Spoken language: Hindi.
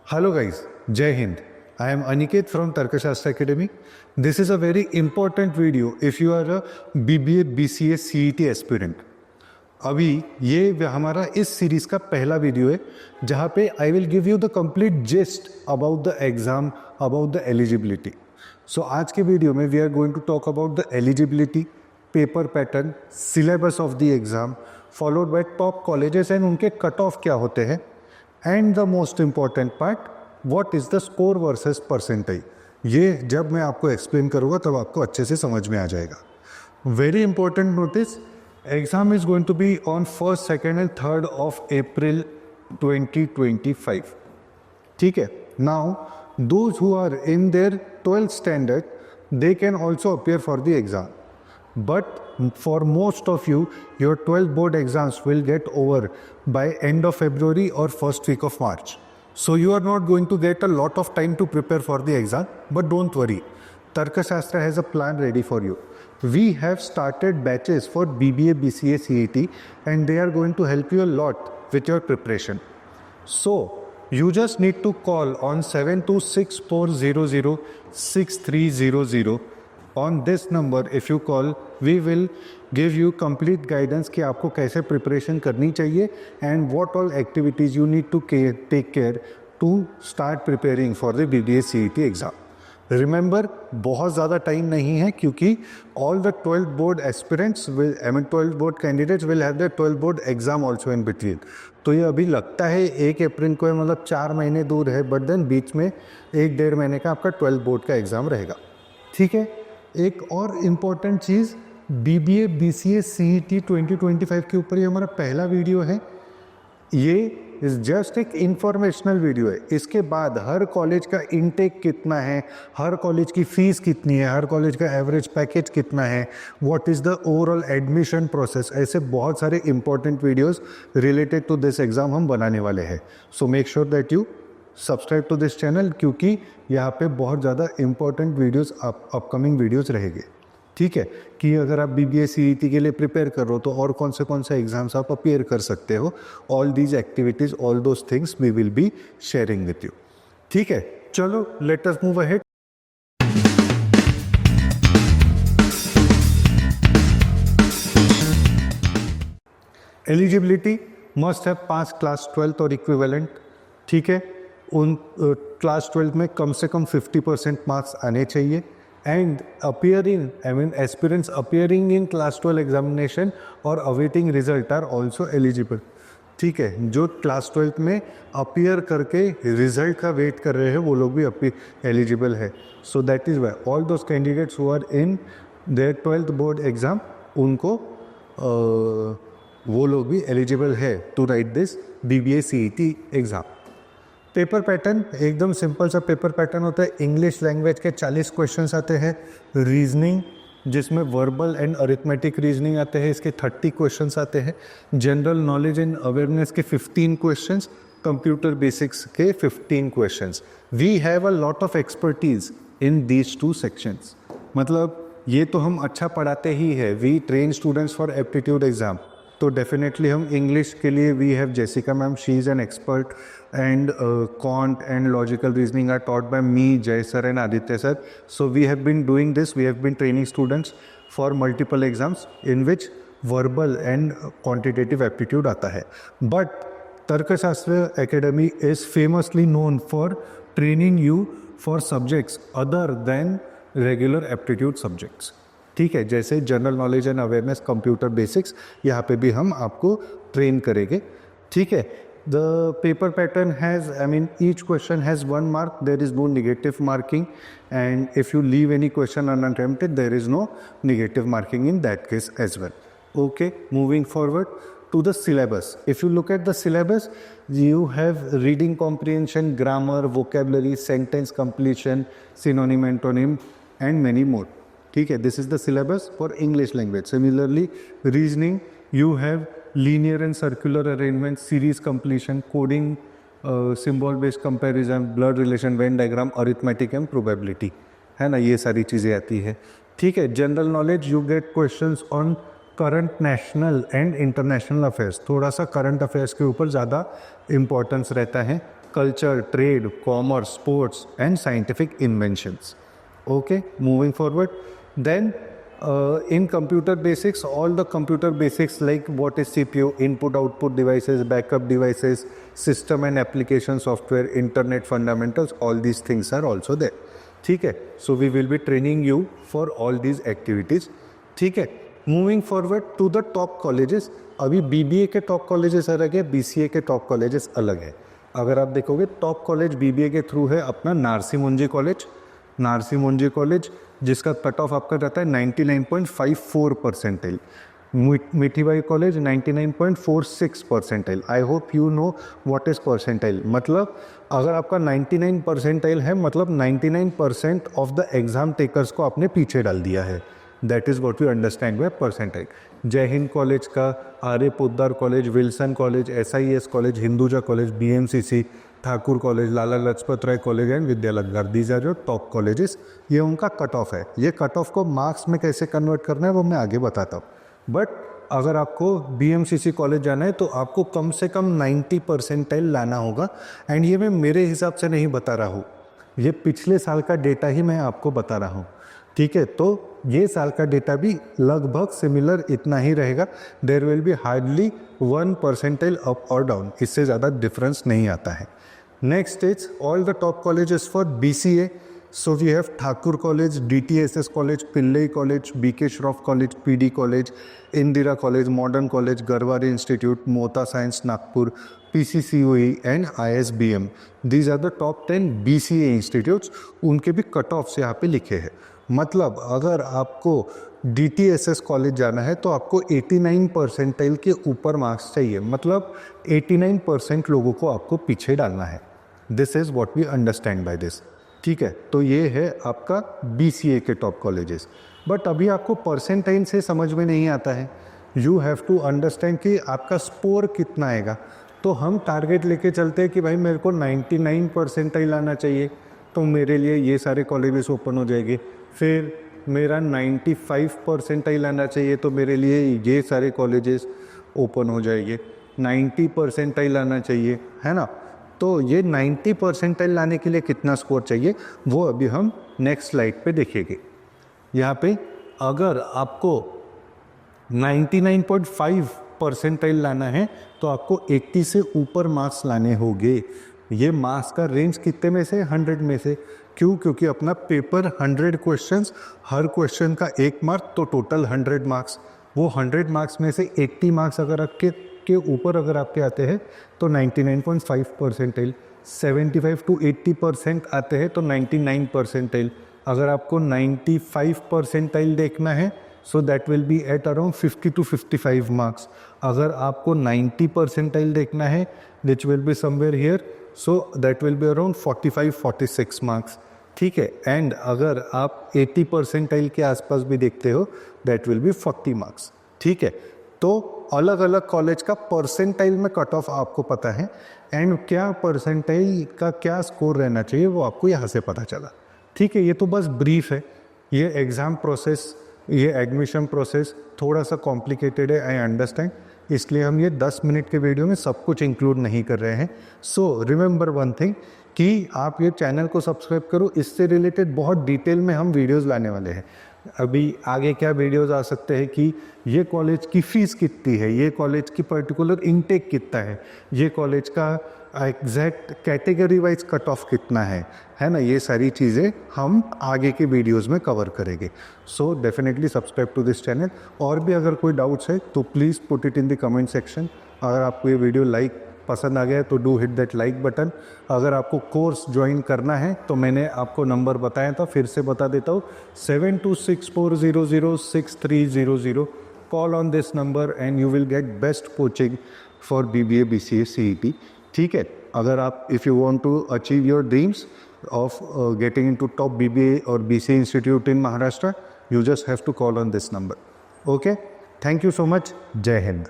Hello guys, Jai Hind. I am Aniket from Tarkashastra Academy. This is a very important video if you are a BBA BCA CET aspirant. अभी ये हमारा इस सीरीज का पहला वीडियो है जहाँ पे I will give you the complete gist about the exam, about the eligibility. So आज के वीडियो में we are going to talk about the eligibility, paper pattern, syllabus of the exam, followed by top colleges and उनके कट ऑफ क्या होते हैं, and the most important part, what is the score versus percentile. ये जब मैं आपको एक्सप्लेन करूँगा तब आपको अच्छे से समझ में आ जाएगा. Very important notice, exam is going to be on 1st, 2nd and 3rd of April 2025. ठीक है. Now those who are in their 12th standard, they can also appear for the exam, but for most of you, your 12th board exams will get over by end of February or first week of March. So you are not going to get a lot of time to prepare for the exam, but don't worry, Tarkashastra has a plan ready for you. We have started batches for BBA, BCA, CET and they are going to help you a lot with your preparation. So, you just need to call on 7264006300. On this number, if you call, we will give you complete guidance कि आपको कैसे preparation करनी चाहिए and what all activities you need to take care to start preparing for the BBA, CET exam. Remember, बहुत ज़्यादा टाइम नहीं है क्योंकि all the 12th board aspirants will, I mean 12th board candidates will have the 12th board exam also in between. तो ये अभी लगता है 1 अप्रैल को है, मतलब 4 महीने दूर है, बट देन बीच में 1-1.5 महीने का आपका 12th बोर्ड का एग्ज़ाम रहेगा. ठीक है. एक और इम्पॉर्टेंट चीज़, BBA BCA CET 2025 के ऊपर ये हमारा पहला वीडियो है. ये जस्ट एक इंफॉर्मेशनल वीडियो है. इसके बाद हर कॉलेज का इनटेक कितना है, हर कॉलेज की फ़ीस कितनी है, हर कॉलेज का एवरेज पैकेज कितना है, what is the overall admission process, ऐसे बहुत सारे important videos related to this exam हम बनाने वाले हैं. So make sure that you subscribe to this channel क्योंकि यहाँ पे बहुत ज़्यादा इंपॉर्टेंट वीडियोज़ अपकमिंग वीडियोज़ रहेंगे. ठीक है. कि अगर आप BBA CET के लिए प्रिपेयर कर रहे हो तो और कौन से एग्जाम्स आप अपीयर कर सकते हो, all these activities, all those things we will be sharing with you. ठीक है. चलो let us move ahead. Eligibility must have pass class 12th और इक्विवेलेंट. ठीक है. उन क्लास 12th में कम से कम 50% मार्क्स आने चाहिए. And appearing, I mean aspirants appearing in class 12 examination or awaiting result are also eligible. ठीक है. जो क्लास 12th में अपीयर करके रिजल्ट का वेट कर रहे हैं वो लोग भी एलिजिबल है. So that is why all those candidates who are in their 12th board exam, उनको वो लोग भी एलिजिबल है to write this BBA CET exam. Paper pattern एकदम सिंपल सा पेपर पैटर्न होता है. इंग्लिश लैंग्वेज के 40 क्वेश्चंस आते हैं. रीजनिंग जिसमें वर्बल एंड अरिथमेटिक रीजनिंग आते हैं, इसके 30 क्वेश्चंस आते हैं. जनरल नॉलेज एंड अवेयरनेस के 15 क्वेश्चंस, कंप्यूटर बेसिक्स के 15 questions. We have a lot of expertise in these 2 sections. मतलब ये तो हम अच्छा पढ़ाते ही है. We train students for aptitude exam. तो डेफिनेटली हम इंग्लिश के लिए we have Jessica ma'am, she is an expert, and quant and logical reasoning are taught by me, Jay sir and Aditya sir. So we have been doing this, we have been training students for multiple exams in which verbal and quantitative aptitude आता है. But Tarkashastra Academy is famously known for training you for subjects other than regular aptitude subjects. ठीक है. जैसे general knowledge and awareness, computer basics, यहाँ पे भी हम आपको ट्रेन करेंगे. ठीक है. The paper pattern has, I mean each question has 1 mark, there is no negative marking, and if you leave any question unattempted there is no negative marking in that case as well. Okay, moving forward to the syllabus. If you look at the syllabus, you have reading comprehension, grammar, vocabulary, sentence completion, synonym, antonym and many more. ठीक है. This is the syllabus for English language. Similarly, reasoning, you have linear and circular arrangement, series completion, coding, symbol based comparison, blood relation, Venn diagram, arithmetic and probability, है ना. ये सारी चीज़ें आती है. ठीक है. General knowledge, you get questions on current national and international affairs. थोड़ा सा करंट अफेयर्स के ऊपर ज़्यादा इम्पोर्टेंस रहता है. culture, trade, commerce, sports, and scientific inventions. Okay, moving forward. Then in computer basics, all the computer basics like what is CPU, input output devices, backup devices, system and application software, internet fundamentals, all these things are also there. ठीक है, so we will be training you for all these activities. ठीक है, moving forward to the top colleges. अभी BBA के टॉप कॉलेजेस अलग है, BCA के टॉप कॉलेजेस अलग है. अगर आप देखोगे टॉप कॉलेज BBA के थ्रू है अपना नारसी मुंजी कॉलेज. नारसी मुंजी कॉलेज जिसका कट ऑफ आपका रहता है 99.54 percentile. Mithibai college 99.46 percentile. I hope you know what is percentile. मतलब अगर आपका 99 परसेंटाइल है मतलब 99% ऑफ द एग्ज़ाम टेकर्स को आपने पीछे डाल दिया है. That is what we understand by percentile. Jai Hind college का, Arya Podar college, Wilson college, SIS college, Hinduja college, BMCC, Thakur college, Lala Lajpat Rai college and Vidyalankar, these are your top colleges. ये उनका कट ऑफ है. ये कट ऑफ को मार्क्स में कैसे कन्वर्ट करना है वो मैं आगे बताता हूँ. बट अगर आपको BMCC कॉलेज जाना है तो आपको कम से कम 90 परसेंटाइल लाना होगा. एंड ये मैं मेरे हिसाब से नहीं बता रहा हूँ, ये पिछले साल का डेटा ही मैं आपको बता रहा हूँ. ठीक है, तो ये साल का डेटा भी लगभग सिमिलर इतना ही रहेगा. There will be hardly 1 percentile up और डाउन, इससे ज़्यादा डिफरेंस नहीं आता है. Next is all the top colleges for BCA. So we have Thakur College, DTSS College, Pillai College, BK Shroff College, PD College, Indira College, Modern College, Garwari Institute, Mota Science Nagpur, PCCOE and ISBM. These are the top 10 BCA institutes. उनके भी कट ऑफ्स यहाँ पे लिखे हैं. मतलब अगर आपको DTSS कॉलेज जाना है तो आपको 89 परसेंटाइल के ऊपर मार्क्स चाहिए. मतलब 89% लोगों को आपको पीछे डालना है. This is what we understand by this. ठीक है, तो ये है आपका BCA के टॉप कॉलेजेस. बट अभी आपको परसेंटाइल से समझ में नहीं आता है. यू हैव टू अंडरस्टैंड कि आपका स्कोर कितना आएगा. तो हम टारगेट लेके चलते हैं कि भाई मेरे को 99 परसेंटाइल आना चाहिए तो मेरे लिए ये सारे कॉलेजेस ओपन हो जाएंगे. फिर मेरा 95 परसेंटाइल आना चाहिए तो मेरे लिए ये सारे कॉलेजेस ओपन हो जाएंगे. 90 परसेंटाइल आना चाहिए, है ना. तो ये 90 परसेंटाइल लाने के लिए कितना स्कोर चाहिए वो अभी हम नेक्स्ट स्लाइड पे देखेंगे. यहाँ पे अगर आपको 99.5 परसेंटाइल लाना है तो आपको 80 से ऊपर मार्क्स लाने होंगे. ये मार्क्स का रेंज कितने में से? 100 में से. क्यों? क्योंकि अपना पेपर 100 क्वेश्चंस, हर क्वेश्चन का 1 मार्क, तो टोटल 100 मार्क्स. वो 100 मार्क्स में से 80 मार्क्स अगर आपके ऊपर अगर आपके आते हैं तो 99.5 परसेंटाइल. 75 to 80% आते हैं तो 99 परसेंटाइल. अगर आपको 95 परसेंटाइल देखना है so that will be at around 50 to 55 marks. अगर आपको 90 परसेंटाइल देखना है which will be somewhere here, so that will be around 45-46 marks. ठीक है, एंड अगर आप 80 परसेंटाइल के आसपास भी देखते हो दैट विल बी 40 मार्क्स. ठीक है, तो अलग अलग कॉलेज का परसेंटाइल में कट ऑफ आपको पता है एंड क्या परसेंटाइल का क्या स्कोर रहना चाहिए वो आपको यहाँ से पता चला. ठीक है, ये तो बस ब्रीफ है. ये एग्ज़ाम प्रोसेस, ये एडमिशन प्रोसेस थोड़ा सा कॉम्प्लिकेटेड है, आई अंडरस्टैंड. इसलिए हम ये 10 मिनट के वीडियो में सब कुछ इंक्लूड नहीं कर रहे हैं. सो रिमेंबर वन थिंग कि आप ये चैनल को सब्सक्राइब करो. इससे रिलेटेड बहुत डिटेल में हम वीडियोज़ लाने वाले हैं. अभी आगे क्या वीडियोस आ सकते हैं कि ये कॉलेज की फ़ीस कितनी है, ये कॉलेज की पर्टिकुलर इनटेक कितना है, ये कॉलेज का exact category wise cut off कितना है ना. ये सारी चीज़ें हम आगे के वीडियोस में कवर करेंगे. So definitely subscribe to this channel. और भी अगर कोई डाउट्स है तो please put it in the comment section. अगर आपको ये वीडियो पसंद आ गया है तो do hit that like button. अगर आपको कोर्स ज्वाइन करना है तो मैंने आपको नंबर बताया था, फिर से बता देता हूँ, 7264006300. Call on this number and you will get best coaching for BBA BCA CET. ठीक है, अगर आप if you want to achieve your dreams of getting into top BBA और BCA institute in Maharashtra, you just have to call on this number. Okay, thank you so much. जय हिंद.